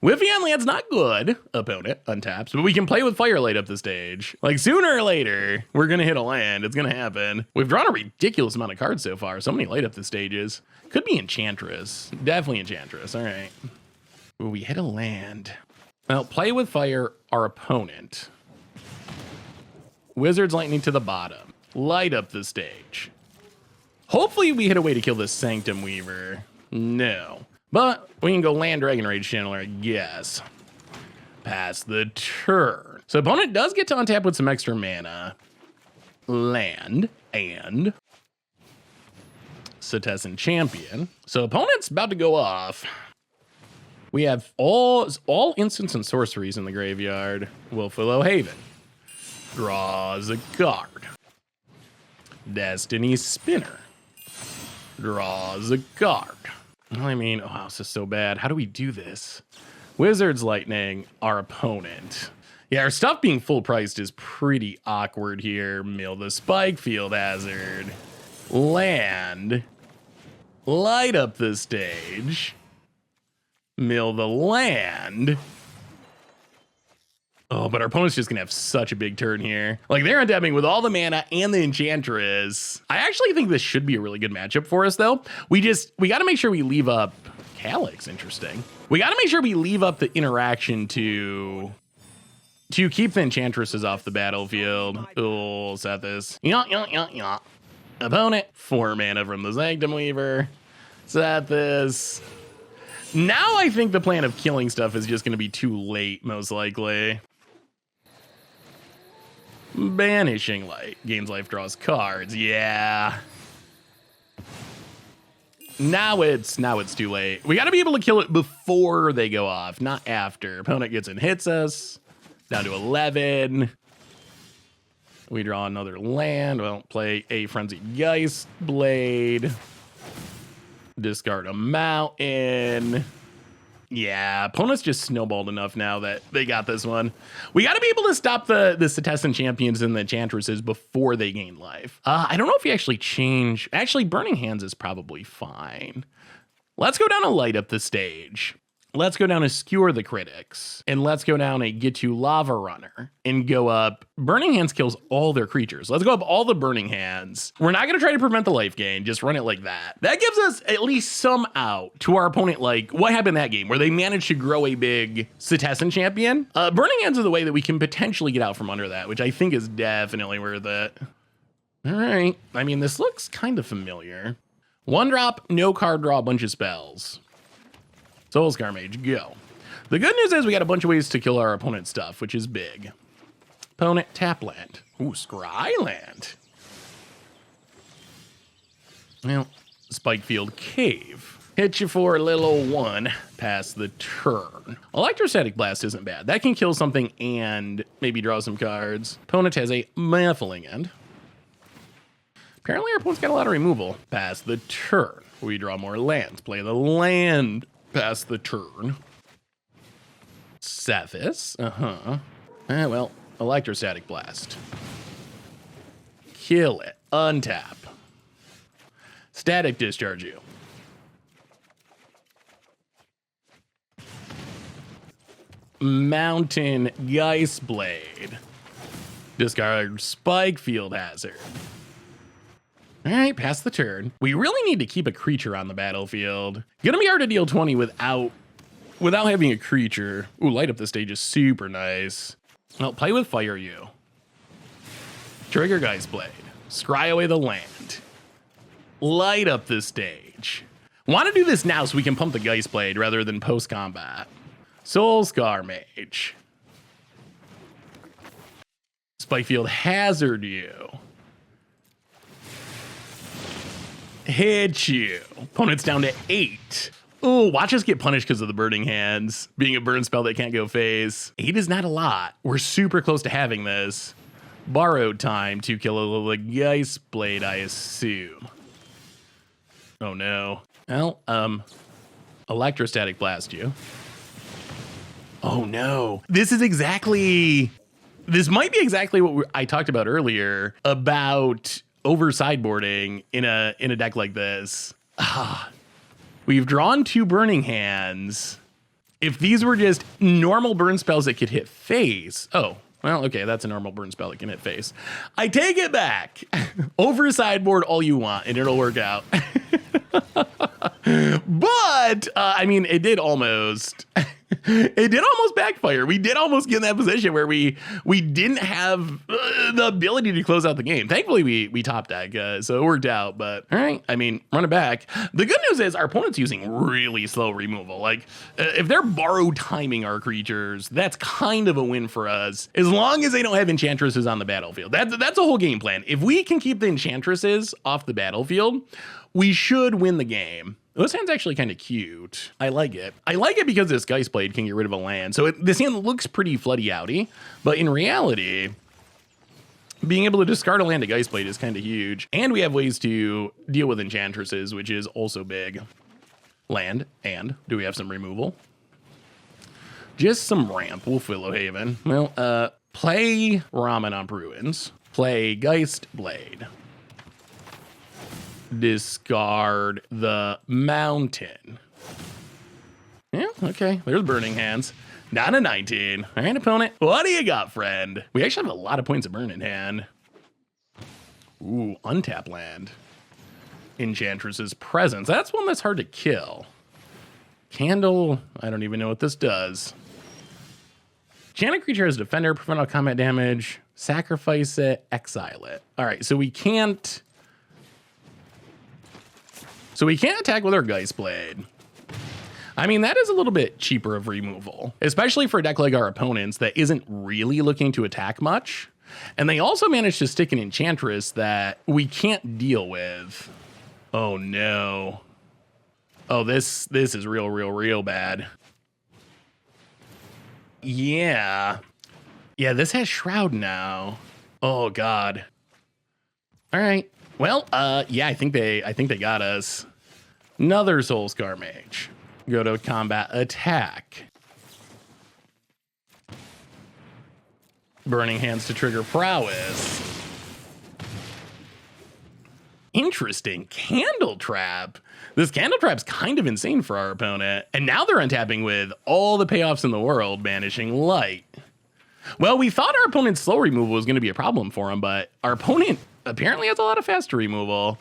Whiffy on land's not good. Opponent untaps, but we can play with Fire Light up the stage. Like, sooner or later, we're going to hit a land. It's going to happen. We've drawn a ridiculous amount of cards so far. So many light up the stages. Could be Enchantress. Definitely Enchantress. All right. Ooh, we hit a land. Well, play with fire our opponent. Wizard's Lightning to the bottom. Light up the stage. Hopefully we hit a way to kill this Sanctum Weaver. No. But we can go land Dragon Rage Channeler, I guess. Pass the turn. So opponent does get to untap with some extra mana. Land and Setessan Champion. So opponent's about to go off. We have all instants and sorceries in the graveyard. Wilfillow Haven. Draws a card. Destiny Spinner. Draws a card. I mean, oh, this is so bad. How do we do this? Wizard's Lightning, our opponent. Yeah, our stuff being full priced is pretty awkward here. Mill the Spikefield Hazard. Land. Light up the stage. Mill the land. Oh, but our opponent's just gonna have such a big turn here. Like, they're untapping with all the mana and the Enchantress. I actually think this should be a really good matchup for us, though. We gotta make sure we leave up Calyx. Interesting. We gotta make sure we leave up the interaction to keep the Enchantresses off the battlefield. Oh, set this. Yeah. Opponent, 4 mana from the Sanctum Weaver. Set this. Now I think the plan of killing stuff is just gonna be too late, most likely. Banishing Light. Gains life, draws cards. Yeah. Now it's too late. We gotta be able to kill it before they go off, not after. Opponent gets and hits us. Down to 11. We draw another land. Well, play a Frenzied Geist Blade. Discard a mountain. Yeah, opponents just snowballed enough now that they got this one. We got to be able to stop the Setessan Champions and the Enchantresses before they gain life. I don't know if you actually change. Actually, Burning Hands is probably fine. Let's go down and light up the stage. Let's go down and skewer the critics. And let's go down and get to Lava Runner and go up. Burning Hands kills all their creatures. Let's go up all the Burning Hands. We're not going to try to prevent the life gain. Just run it like that. That gives us at least some out to our opponent. Like what happened in that game where they managed to grow a big Setessan Champion. Burning Hands is the way that we can potentially get out from under that, which I think is definitely worth it. All right. I mean, this looks kind of familiar. 1 drop, no card draw, a bunch of spells. Soulscar Mage, go. The good news is we got a bunch of ways to kill our opponent's stuff, which is big. Opponent, tap land. Ooh, Scryland. Well, Spikefield Cave. Hit you for a little old 1. Pass the turn. Electrostatic Blast isn't bad. That can kill something and maybe draw some cards. Opponent has a Baffling End. Apparently our opponent's got a lot of removal. Pass the turn. We draw more lands. Play the land. Pass the turn. Cephas. Well, Electrostatic Blast. Kill it. Untap. Static Discharge you. Mountain Geist Blade. Discard Spikefield Hazard. All right, pass the turn. We really need to keep a creature on the battlefield. Gonna be hard to deal 20 without having a creature. Ooh, light up the stage is super nice. Well, play with fire you. Trigger Geist Blade. Scry away the land. Light up the stage. Want to do this now so we can pump the Geist Blade rather than post-combat. Soulscar Mage. Spikefield Hazard you. Hit you. Opponent's down to 8. Oh, watch us get punished because of the Burning Hands. Being a burn spell that can't go phase. 8 is not a lot. We're super close to having this. Borrowed time to kill a Geist Blade, I assume. Oh no. Well, Electrostatic Blast you. Oh no. This might be exactly what I talked about earlier about over sideboarding in a deck like this. We've drawn 2 Burning Hands. If these were just normal burn spells that could hit face. Oh, well, okay, that's a normal burn spell that can hit face. I take it back. Over sideboard all you want and it'll work out. But I mean, it did almost backfire. We did almost get in that position where we didn't have the ability to close out the game. Thankfully, we top deck, so it worked out. But all right, I mean, run it back. The good news is our opponent's using really slow removal. Like if they're borrow timing our creatures, that's kind of a win for us. As long as they don't have enchantresses on the battlefield, that's a whole game plan. If we can keep the enchantresses off the battlefield, we should win the game. This hand's actually kind of cute. I like it. I like it because this Geist Blade can get rid of a land. So this hand looks pretty floody outy, but in reality, being able to discard a land to Geist Blade is kind of huge. And we have ways to deal with enchantresses, which is also big. Land, and do we have some removal? Just some ramp. Wolf Willowhaven. Well, play Ramen on Ruins. Play Geist Blade. Discard the mountain. Yeah, okay. There's Burning Hands. Down to 19. All right, opponent. What do you got, friend? We actually have a lot of points of burn in hand. Ooh, untap land. Enchantress's Presence. That's one that's hard to kill. Candle. I don't even know what this does. Enchanted creature has Defender, prevent all combat damage. Sacrifice it, exile it. All right, so we can't attack with our Geist Blade. I mean, that is a little bit cheaper of removal, especially for a deck like our opponents that isn't really looking to attack much. And they also managed to stick an Enchantress that we can't deal with. Oh no. Oh, this is real bad. Yeah. Yeah, this has Shroud now. Oh God. All right. Well, yeah, I think they got us. Another Soulscar Mage. Go to combat attack. Burning Hands to trigger prowess. Interesting. Candle Trap. This Candle Trap's kind of insane for our opponent. And now they're untapping with all the payoffs in the world, banishing light. Well, we thought our opponent's slow removal was going to be a problem for him, but our opponent apparently has a lot of faster removal.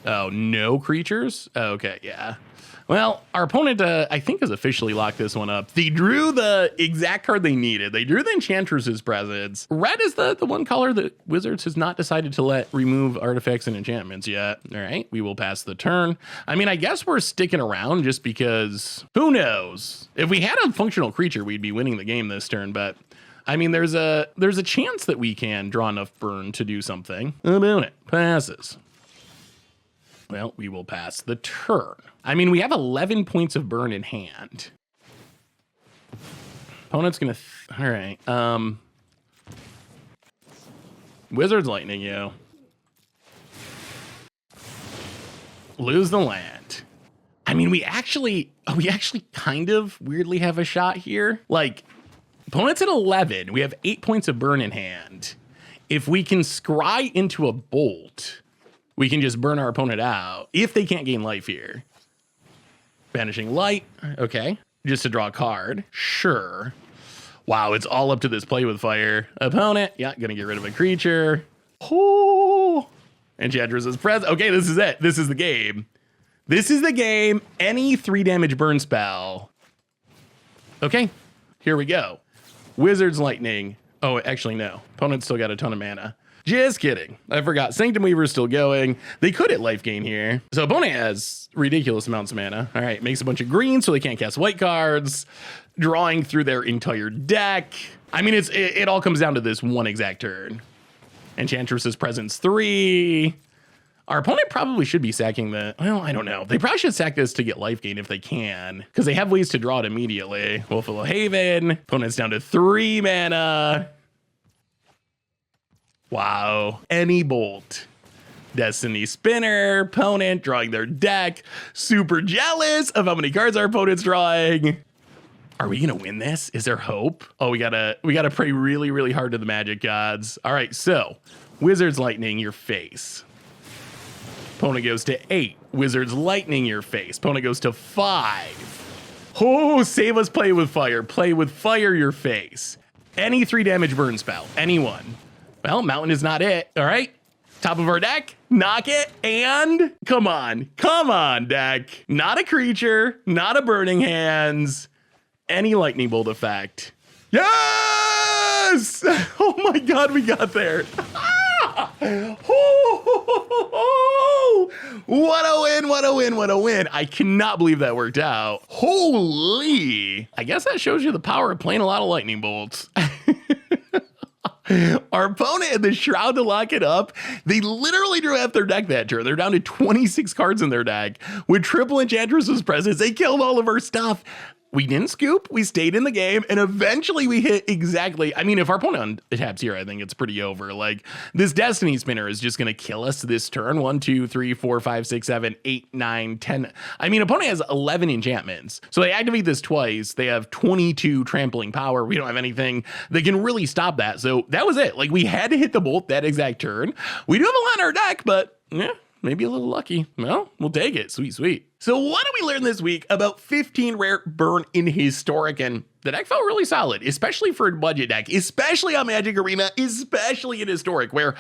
Oh, no creatures? Oh, okay, yeah. Well, our opponent, I think, has officially locked this one up. They drew the exact card they needed. They drew the Enchantress's Presence. Red is the one color that Wizards has not decided to let remove artifacts and enchantments yet. All right, we will pass the turn. I mean, I guess we're sticking around just because, who knows? If we had a functional creature, we'd be winning the game this turn, but I mean, there's a chance that we can draw enough burn to do something. Opponent passes. Well, we will pass the turn. I mean, we have 11 points of burn in hand. Opponent's gonna, all right. Wizard's Lightning you. Lose the land. I mean, we actually kind of weirdly have a shot here. Like, opponent's at 11. We have 8 points of burn in hand. If we can scry into a bolt, we can just burn our opponent out if they can't gain life here. Banishing light. Okay. Just to draw a card. Sure. Wow, it's all up to this play with fire. Opponent. Yeah, gonna get rid of a creature. Oh. Enchantress's Presence. Okay, this is it. This is the game. This is the game. Any 3 damage burn spell. Okay, here we go. Wizard's Lightning. Oh, actually, no. Opponent's still got a ton of mana. Just kidding. I forgot. Sanctum Weaver's still going. They could hit life gain here. So opponent has ridiculous amounts of mana. All right, makes a bunch of green so they can't cast white cards. Drawing through their entire deck. I mean, it all comes down to this one exact turn. Enchantress's Presence 3. Our opponent probably should be sacking the, well, I don't know. They probably should sack this to get life gain if they can, because they have ways to draw it immediately. Wolfalo Haven, opponent's down to 3 mana. Wow, any bolt. Destiny Spinner, opponent drawing their deck. Super jealous of how many cards our opponent's drawing. Are we gonna win this? Is there hope? Oh, we gotta pray really, really hard to the magic gods. All right, so Wizards Lightning your face. Opponent goes to 8. Wizards Lightning your face. Opponent goes to 5. Oh, save us, play with fire. Play with fire your face. Any 3 damage burn spell, anyone. Well, Mountain is not it, all right? Top of our deck, knock it, and come on, deck. Not a creature, not a Burning Hands, any Lightning Bolt effect. Yes! Oh my God, we got there. What a win, what a win, what a win. I cannot believe that worked out. Holy. I guess that shows you the power of playing a lot of Lightning Bolts. Our opponent had the Shroud to lock it up. They literally drew half their deck that turn. They're down to 26 cards in their deck. With triple Enchantress's presence, they killed all of our stuff. We didn't scoop, we stayed in the game, and eventually we hit exactly, I mean, if our opponent taps here, I think it's pretty over. Like, this Destiny Spinner is just gonna kill us this turn. 1, 2, 3, 4, 5, 6, 7, 8, 9, 10. I mean, opponent has 11 enchantments. So they activate this twice. They have 22 trampling power. We don't have anything that can really stop that. So that was it. Like, we had to hit the bolt that exact turn. We do have a lot in our deck, but yeah, maybe a little lucky. Well, we'll take it. Sweet, sweet. So what did we learn this week about 15 rare burn in Historic? And the deck felt really solid, especially for a budget deck, especially on Magic Arena, especially in Historic, where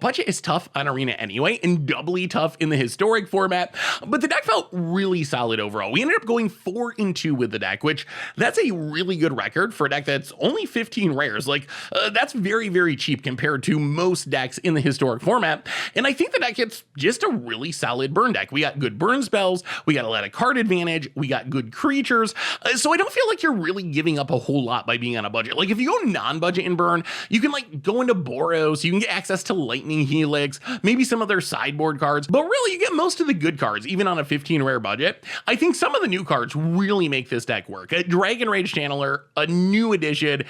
budget is tough on Arena anyway, and doubly tough in the Historic format. But the deck felt really solid overall. We ended up going 4-2 with the deck, which that's a really good record for a deck that's only 15 rares. Like, that's very, very cheap compared to most decks in the Historic format. And I think the deck gets just a really solid burn deck. We got good burn spells, we got a lot of card advantage, we got good creatures. So I don't feel like you're really giving up a whole lot by being on a budget. Like, if you go non-budget in burn, you can like go into Boros, you can get access to Lightning Helix, maybe some of their sideboard cards, but really you get most of the good cards, even on a 15 rare budget. I think some of the new cards really make this deck work. A Dragon Rage Channeler, a new edition.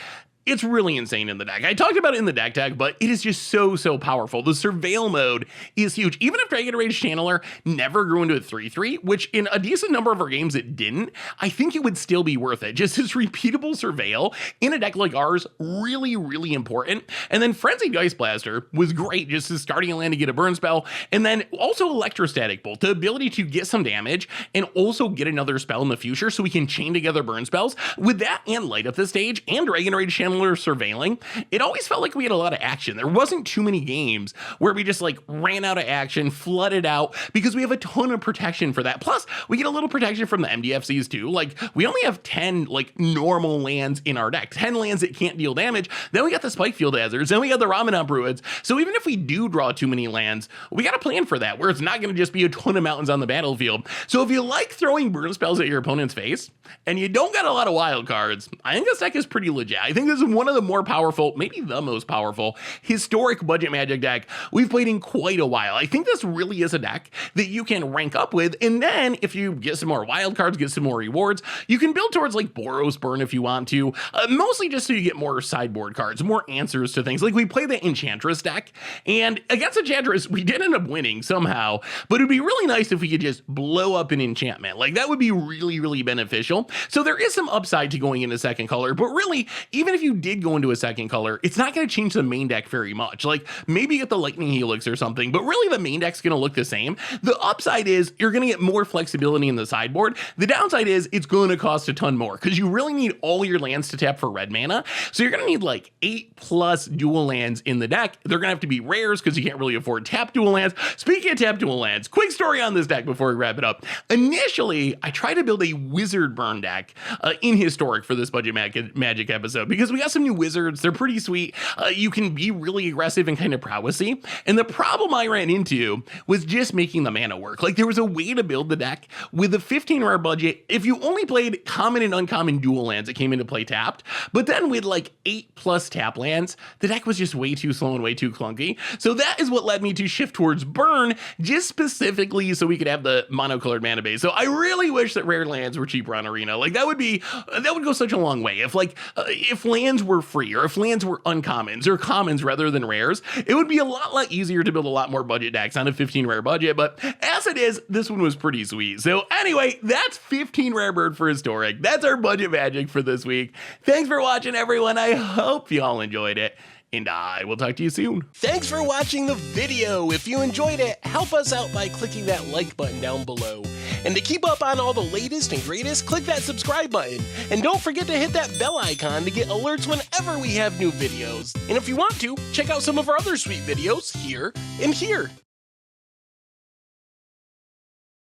It's really insane in the deck. I talked about it in the deck tag, but it is just so powerful. The Surveil mode is huge. Even if Dragon Rage Channeler never grew into a 3/3, which in a decent number of our games it didn't, I think it would still be worth it. Just this repeatable Surveil in a deck like ours, really, really important. And then Frenzied Geist Blaster was great, just as starting a land to get a burn spell. And then also Electrostatic Bolt, the ability to get some damage and also get another spell in the future so we can chain together burn spells. With that and Light Up the Stage and Dragon Rage Channeler surveilling, it always felt like we had a lot of action. There wasn't too many games where we just like ran out of action, flooded out, because we have a ton of protection for that. Plus, we get a little protection from the MDFCs too. Like, we only have 10 like normal lands in our deck, 10 lands that can't deal damage. Then we got the Spike Field Hazards, then we got the Ramanamp Druids. So even if we do draw too many lands, we got a plan for that, where it's not going to just be a ton of mountains on the battlefield. So if you like throwing burn spells at your opponent's face, and you don't got a lot of wild cards, I think this deck is pretty legit. I think this is one of the more powerful, maybe the most powerful, Historic budget Magic deck we've played in quite a while. I think this really is a deck that you can rank up with, and then if you get some more wild cards, get some more rewards, you can build towards like Boros Burn if you want to, mostly just so you get more sideboard cards, more answers to things. Like, we play the Enchantress deck, and against Enchantress, we did end up winning somehow, but it'd be really nice if we could just blow up an enchantment. Like, that would be really, really beneficial. So there is some upside to going into second color, but really, even if you did go into a second color, it's not going to change the main deck very much. Like, maybe get the Lightning Helix or something, but really the main deck's going to look the same. The upside is you're going to get more flexibility in the sideboard. The downside is it's going to cost a ton more, because you really need all your lands to tap for red mana. So you're going to need like 8+ dual lands in the deck. They're going to have to be rares, because you can't really afford tap dual lands. Speaking of tap dual lands, quick story on this deck before we wrap it up. Initially, I tried to build a Wizard Burn deck in Historic for this budget Magic episode, because we we got some new wizards. They're pretty sweet. You can be really aggressive and kind of prowessy. And the problem I ran into was just making the mana work. Like, there was a way to build the deck with a 15 rare budget if you only played common and uncommon dual lands that came into play tapped. But then with like 8+ tap lands, the deck was just way too slow and way too clunky. So that is what led me to shift towards burn, just specifically so we could have the monocolored mana base. So I really wish that rare lands were cheaper on Arena. Like, that would go such a long way. If lands were free, or if lands were uncommons or commons rather than rares, it would be a lot easier to build a lot more budget decks on a 15 rare budget. But as it is, this one was pretty sweet. So anyway, that's 15 rare bird for historic. That's our budget magic for this week. Thanks for watching, everyone. I hope you all enjoyed it, and I will talk to you soon. Thanks for watching the video. If you enjoyed it, help us out by clicking that like button down below. And to keep up on all the latest and greatest, click that subscribe button. And don't forget to hit that bell icon to get alerts whenever we have new videos. And if you want to, check out some of our other sweet videos here and here.